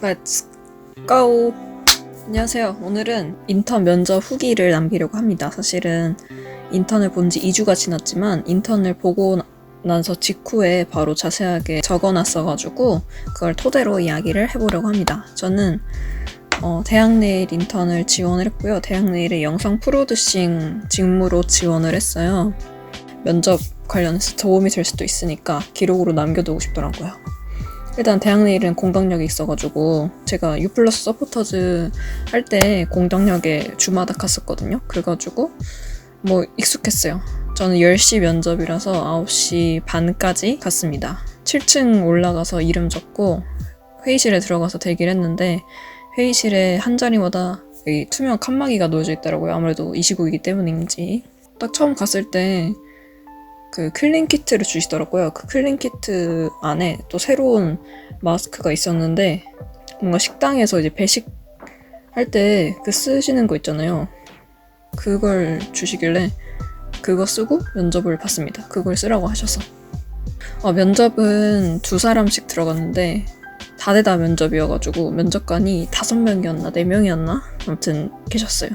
Let's go! 안녕하세요. 오늘은 인턴 면접 후기를 남기려고 합니다. 사실은 인턴을 본 지 2주가 지났지만 인턴을 보고 나서 직후에 바로 자세하게 적어놨어가지고 그걸 토대로 이야기를 해보려고 합니다. 저는 대학내일 인턴을 지원을 했고요. 대학내일의 영상 프로듀싱 직무로 지원을 했어요. 면접 관련해서 도움이 될 수도 있으니까 기록으로 남겨두고 싶더라고요. 일단 대학내일은 공덕역에 있어가지고 제가 U+ 서포터즈 할 때 공덕역에 주마다 갔었거든요. 그래가지고 뭐 익숙했어요. 저는 10시 면접이라서 9시 반까지 갔습니다. 7층 올라가서 이름 적고 회의실에 들어가서 대기를 했는데 회의실에 한 자리마다 투명 칸막이가 놓여져 있더라고요. 아무래도 이 시국이기 때문인지. 딱 처음 갔을 때 그 클린 키트를 주시더라고요. 그 클린 키트 안에 또 새로운 마스크가 있었는데 뭔가 식당에서 이제 배식 할 때 그 쓰시는 거 있잖아요. 그걸 주시길래 그거 쓰고 면접을 봤습니다. 그걸 쓰라고 하셔서. 면접은 2사람씩 들어갔는데 다대다 면접이어가지고 면접관이 5명이었나 4명이었나 아무튼 계셨어요.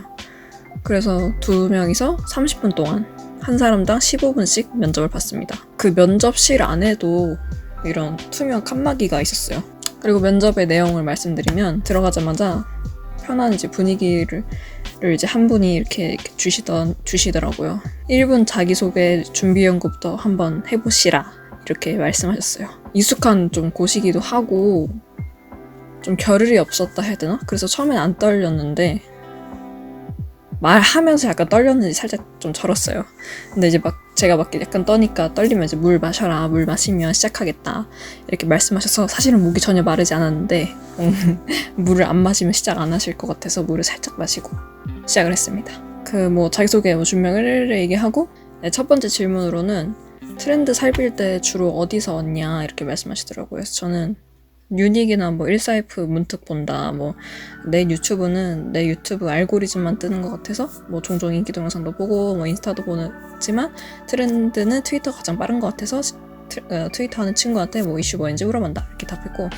그래서 2명이서 30분 동안 한 사람당 15분씩 면접을 봤습니다. 그 면접실 안에도 이런 투명 칸막이가 있었어요. 그리고 면접의 내용을 말씀드리면 들어가자마자 편한 이제 분위기를 이제 한 분이 이렇게 주시더라고요. 1분 자기소개 준비 연구부터 한번 해보시라 이렇게 말씀하셨어요. 익숙한 좀 곳이기도 하고 좀 겨를이 없었다 해야 되나? 그래서 처음엔 안 떨렸는데 말하면서 약간 떨렸는지 살짝 좀 절었어요. 근데 이제 제가 막 약간 떠니까 떨리면 이제 물 마셔라, 물 마시면 시작하겠다 이렇게 말씀하셔서 사실은 목이 전혀 마르지 않았는데 물을 안 마시면 시작 안 하실 것 같아서 물을 살짝 마시고 시작을 했습니다. 자기소개 준비를 얘기하고 첫 번째 질문으로는 트렌드 살필 때 주로 어디서 얻냐 이렇게 말씀하시더라고요. 그래서 저는 유닉이나 일사이프 문득 본다. 내 유튜브는 내 유튜브 알고리즘만 뜨는 것 같아서 종종 인기 동영상도 보고 인스타도 보지만 트렌드는 트위터가 가장 빠른 것 같아서 트위터 하는 친구한테 이슈 뭐인지 물어본다 이렇게 답했고,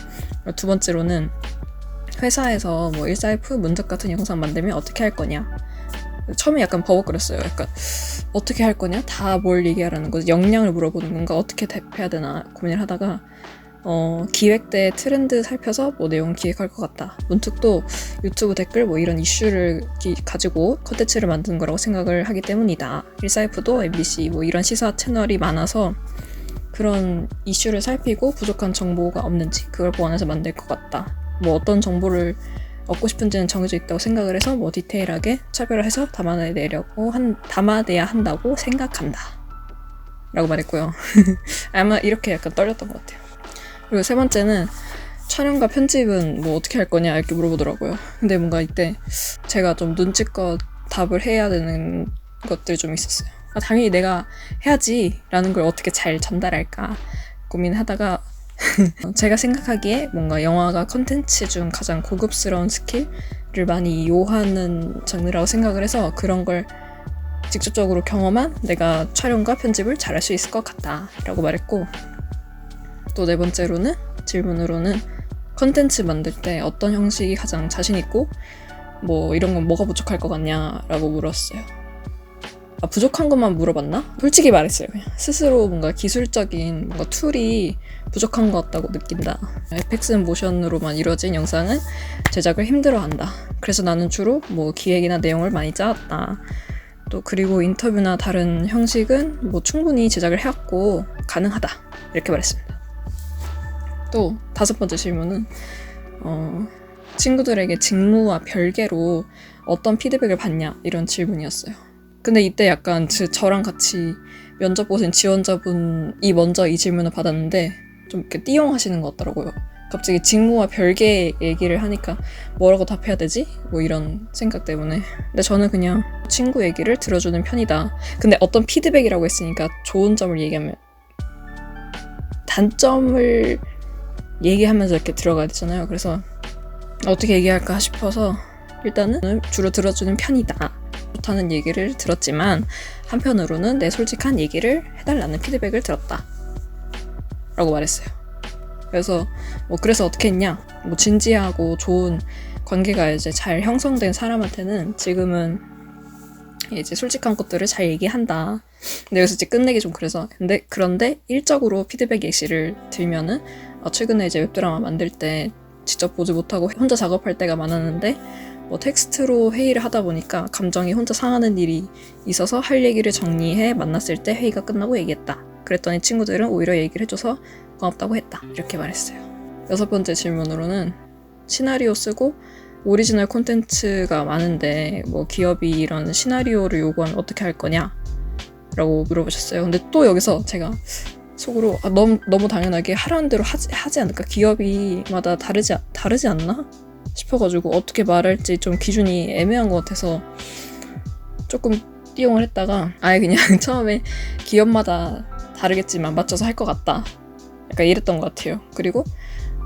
두 번째로는 회사에서 일사이프 문득 같은 영상 만들면 어떻게 할 거냐. 처음에 약간 버벅거렸어요. 약간 어떻게 할 거냐? 다 뭘 얘기하라는 거지? 역량을 물어보는 건가? 어떻게 대표해야 되나 고민을 하다가 기획 때 트렌드 살펴서 내용 기획할 것 같다. 문득도 유튜브 댓글 이런 이슈를 가지고 컨텐츠를 만드는 거라고 생각을 하기 때문이다. 일사이프도 MBC 이런 시사 채널이 많아서 그런 이슈를 살피고 부족한 정보가 없는지 그걸 보완해서 만들 것 같다. 어떤 정보를 얻고 싶은지는 정해져 있다고 생각을 해서 디테일하게 차별화해서 담아내야 한다고 생각한다. 라고 말했고요. 아마 이렇게 약간 떨렸던 것 같아요. 그리고 세 번째는 촬영과 편집은 어떻게 할 거냐 이렇게 물어보더라고요. 근데 뭔가 이때 제가 좀 눈치껏 답을 해야 되는 것들이 좀 있었어요. 당연히 내가 해야지 라는 걸 어떻게 잘 전달할까 고민하다가 제가 생각하기에 뭔가 영화가 컨텐츠 중 가장 고급스러운 스킬을 많이 요하는 장르라고 생각을 해서 그런 걸 직접적으로 경험한 내가 촬영과 편집을 잘할 수 있을 것 같다 라고 말했고, 또 네 번째로는 질문으로는 컨텐츠 만들 때 어떤 형식이 가장 자신 있고 이런 건 뭐가 부족할 것 같냐 라고 물었어요. 부족한 것만 물어봤나? 솔직히 말했어요. 그냥 스스로 뭔가 기술적인 툴이 부족한 것 같다고 느낀다. FX 모션으로만 이루어진 영상은 제작을 힘들어한다. 그래서 나는 주로 기획이나 내용을 많이 짜왔다. 또 그리고 인터뷰나 다른 형식은 충분히 제작을 해왔고 가능하다. 이렇게 말했습니다. 또 5번째 질문은 친구들에게 직무와 별개로 어떤 피드백을 받냐 이런 질문이었어요. 근데 이때 약간 저랑 같이 면접 보신 지원자분이 먼저 이 질문을 받았는데 좀 이렇게 띠용하시는 것 같더라고요. 갑자기 직무와 별개 얘기를 하니까 뭐라고 답해야 되지? 이런 생각 때문에. 근데 저는 그냥 친구 얘기를 들어주는 편이다. 근데 어떤 피드백이라고 했으니까 좋은 점을 얘기하면 단점을 얘기하면서 이렇게 들어가야 되잖아요. 그래서 어떻게 얘기할까 싶어서 일단은 주로 들어주는 편이다. 좋다는 얘기를 들었지만 한편으로는 내 솔직한 얘기를 해달라는 피드백을 들었다. 라고 말했어요. 그래서 그래서 어떻게 했냐, 진지하고 좋은 관계가 이제 잘 형성된 사람한테는 지금은 이제 솔직한 것들을 잘 얘기한다. 근데 여기서 이제 끝내기 좀 그래서. 그런데 일적으로 피드백 예시를 들면은 최근에 이제 웹드라마 만들 때 직접 보지 못하고 혼자 작업할 때가 많았는데 텍스트로 회의를 하다 보니까 감정이 혼자 상하는 일이 있어서 할 얘기를 정리해 만났을 때 회의가 끝나고 얘기했다. 그랬더니 친구들은 오히려 얘기를 해줘서 고맙다고 했다. 이렇게 말했어요. 6번째 질문으로는 시나리오 쓰고 오리지널 콘텐츠가 많은데 기업이 이런 시나리오를 요구하면 어떻게 할 거냐? 라고 물어보셨어요. 근데 또 여기서 제가 속으로 너무 당연하게 하라는 대로 하지 않을까? 기업이마다 다르지 않나? 싶어가지고 어떻게 말할지 좀 기준이 애매한 것 같아서 조금 띠용을 했다가 아예 그냥 처음에 기업마다 다르겠지만 맞춰서 할 것 같다. 약간 이랬던 것 같아요. 그리고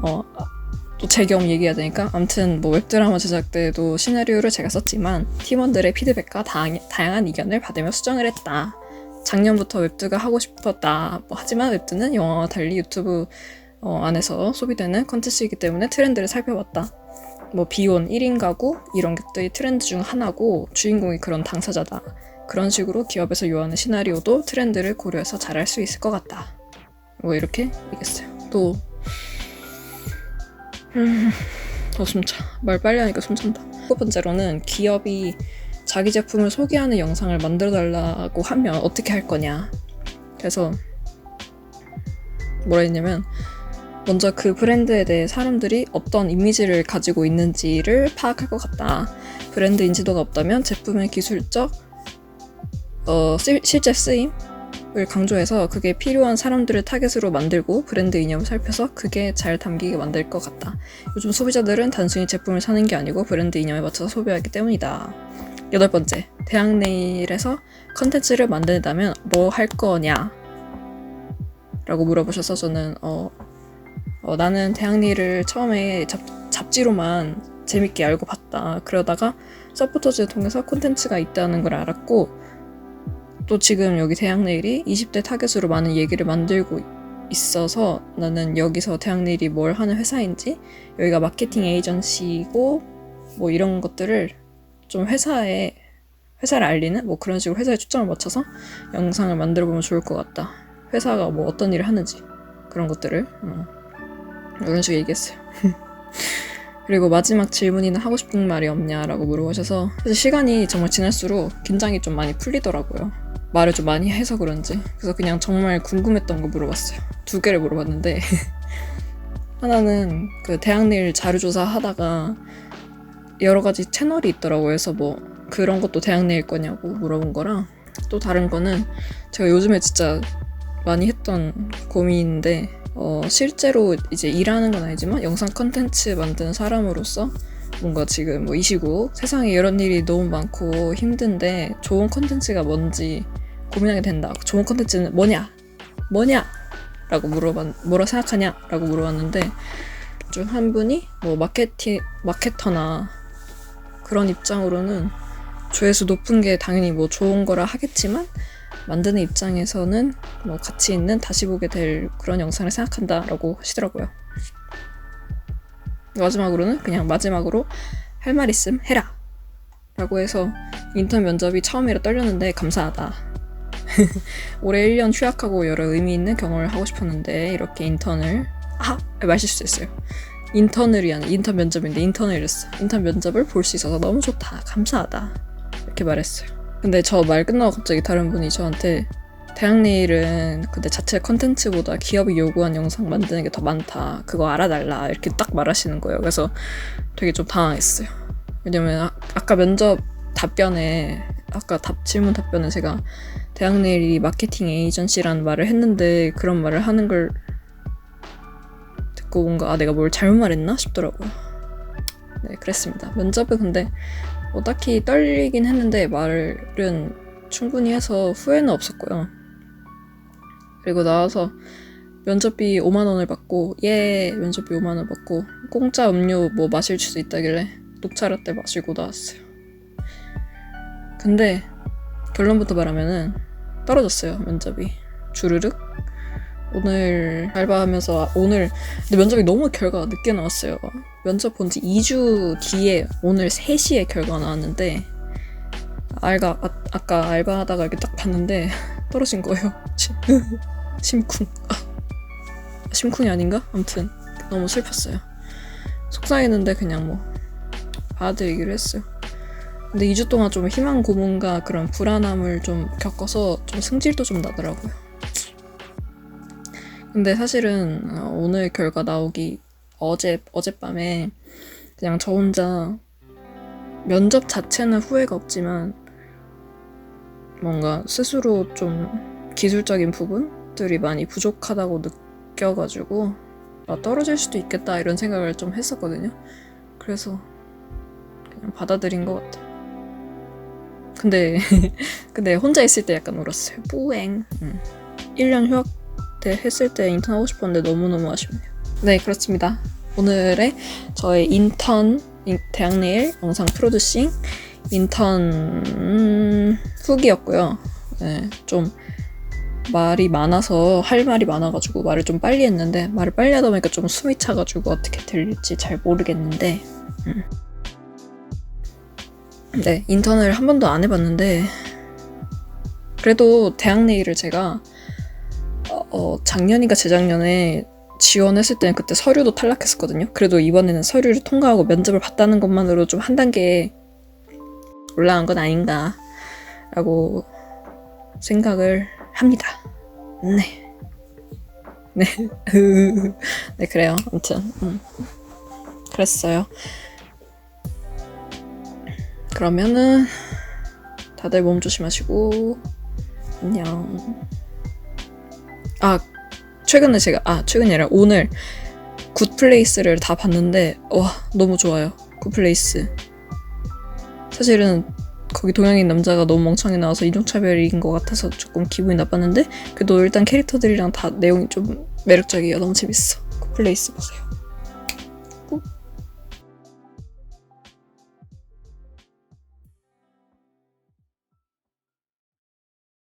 또 제 경험 얘기해야 되니까 아무튼 웹드라마 제작 때도 시나리오를 제가 썼지만 팀원들의 피드백과 다양한 의견을 받으며 수정을 했다. 작년부터 웹드가 하고 싶었다. 하지만 웹드는 영화와 달리 유튜브 안에서 소비되는 콘텐츠이기 때문에 트렌드를 살펴봤다. 비혼, 1인 가구 이런 것들이 트렌드 중 하나고 주인공이 그런 당사자다. 그런 식으로 기업에서 요하는 시나리오도 트렌드를 고려해서 잘할 수 있을 것 같다. 이렇게 얘기했어요. 또 숨차. 말 빨리 하니까 숨찬다. 7번째로는 기업이 자기 제품을 소개하는 영상을 만들어달라고 하면 어떻게 할 거냐. 그래서 뭐라 했냐면 먼저 그 브랜드에 대해 사람들이 어떤 이미지를 가지고 있는지를 파악할 것 같다. 브랜드 인지도가 없다면 제품의 기술적 실제 쓰임을 강조해서 그게 필요한 사람들을 타겟으로 만들고 브랜드 이념을 살펴서 그게 잘 담기게 만들 것 같다. 요즘 소비자들은 단순히 제품을 사는 게 아니고 브랜드 이념에 맞춰서 소비하기 때문이다. 8번째, 대학내일에서 컨텐츠를 만든다면 뭐 할 거냐? 라고 물어보셔서 저는 나는 대학내일을 처음에 잡지로만 재밌게 알고 봤다. 그러다가 서포터즈를 통해서 콘텐츠가 있다는 걸 알았고 또 지금 여기 대학내일이 20대 타겟으로 많은 얘기를 만들고 있어서 나는 여기서 대학내일이 뭘 하는 회사인지 여기가 마케팅 에이전시고 이런 것들을 좀 회사를 알리는 그런 식으로 회사에 초점을 맞춰서 영상을 만들어보면 좋을 것 같다. 회사가 어떤 일을 하는지 그런 것들을 이런 식으로 얘기했어요. 그리고 마지막 질문이나 하고 싶은 말이 없냐라고 물어보셔서 사실 시간이 정말 지날수록 긴장이 좀 많이 풀리더라고요. 말을 좀 많이 해서 그런지. 그래서 그냥 정말 궁금했던 거 물어봤어요. 2개를 물어봤는데 하나는 그 대학내일 자료조사 하다가 여러 가지 채널이 있더라고요. 그래서 그런 것도 대학내일 거냐고 물어본 거랑 또 다른 거는 제가 요즘에 진짜 많이 했던 고민인데 실제로 이제 일하는 건 아니지만 영상 컨텐츠 만드는 사람으로서 뭔가 지금 이 시국 세상에 이런 일이 너무 많고 힘든데 좋은 컨텐츠가 뭔지 고민하게 된다. 좋은 컨텐츠는 뭐냐? 라고 뭐라 생각하냐? 라고 물어봤는데 중 한 분이 마케터나 그런 입장으로는 조회수 높은 게 당연히 좋은 거라 하겠지만 만드는 입장에서는 가치 있는 다시 보게 될 그런 영상을 생각한다 라고 하시더라고요. 마지막으로 할 말 있음 해라 라고 해서 인턴 면접이 처음이라 떨렸는데 감사하다. 올해 1년 휴학하고 여러 의미 있는 경험을 하고 싶었는데 이렇게 인턴을 말 실수했어요. 인턴을 위한 인턴 면접인데 인턴을 이랬어. 인턴 면접을 볼 수 있어서 너무 좋다. 감사하다. 이렇게 말했어요. 근데 저 말 끝나고 갑자기 다른 분이 저한테 대학내일은 근데 자체 컨텐츠보다 기업이 요구한 영상 만드는 게 더 많다. 그거 알아달라. 이렇게 딱 말하시는 거예요. 그래서 되게 좀 당황했어요. 왜냐면 아까 면접 답변에 질문 답변에 제가 대학내일이 마케팅 에이전시라는 말을 했는데 그런 말을 하는 걸 듣고 뭔가 내가 뭘 잘못 말했나 싶더라고요. 네, 그랬습니다. 면접은 근데 딱히 떨리긴 했는데 말은 충분히 해서 후회는 없었고요. 그리고 나와서 면접비 5만 원을 받고 면접비 5만 원 받고 공짜 음료 마실 수 있다길래 녹차라떼 마시고 나왔어요. 근데 결론부터 말하면은 떨어졌어요. 면접이 주르륵. 오늘 알바하면서 오늘 근데 면접이 너무 결과가 늦게 나왔어요. 면접 본 지 2주 뒤에 오늘 3시에 결과가 나왔는데 아까 알바하다가 이렇게 딱 봤는데 떨어진 거예요. 심쿵. 심쿵이 아닌가? 아무튼 너무 슬펐어요. 속상했는데 그냥 뭐 받아들이기로 했어요. 근데 2주 동안 좀 희망 고문과 그런 불안함을 좀 겪어서 좀 승질도 좀 나더라고요. 근데 사실은 오늘 결과 나오기 어젯밤에 그냥 저 혼자 면접 자체는 후회가 없지만 뭔가 스스로 좀 기술적인 부분들이 많이 부족하다고 느껴가지고 떨어질 수도 있겠다 이런 생각을 좀 했었거든요. 그래서 그냥 받아들인 것 같아요. 근데 혼자 있을 때 약간 울었어요. 뿌앵. 1년 휴학 때 했을 때 인턴 하고 싶었는데 너무너무 아쉽네요. 네, 그렇습니다. 오늘의 저의 인턴 대학내일 영상 프로듀싱 인턴 후기였고요. 네, 좀 말이 많아서 할 말이 많아가지고 말을 좀 빨리 했는데 말을 빨리 하다 보니까 좀 숨이 차가지고 어떻게 들릴지 잘 모르겠는데 네, 인턴을 한 번도 안 해봤는데 그래도 대학내일을 제가 작년인가 재작년에 지원했을 때는 그때 서류도 탈락했었거든요. 그래도 이번에는 서류를 통과하고 면접을 봤다는 것만으로 좀 한 단계 올라간 건 아닌가 라고 생각을 합니다. 네, 그래요. 아무튼 그랬어요. 그러면은 다들 몸 조심하시고 안녕. 최근이 아니라 오늘 굿플레이스를 다 봤는데 와 너무 좋아요. 굿플레이스. 사실은 거기 동양인 남자가 너무 멍청하게 나와서 인종차별인 것 같아서 조금 기분이 나빴는데 그래도 일단 캐릭터들이랑 다 내용이 좀 매력적이에요. 너무 재밌어. 굿플레이스 보세요. 꾹.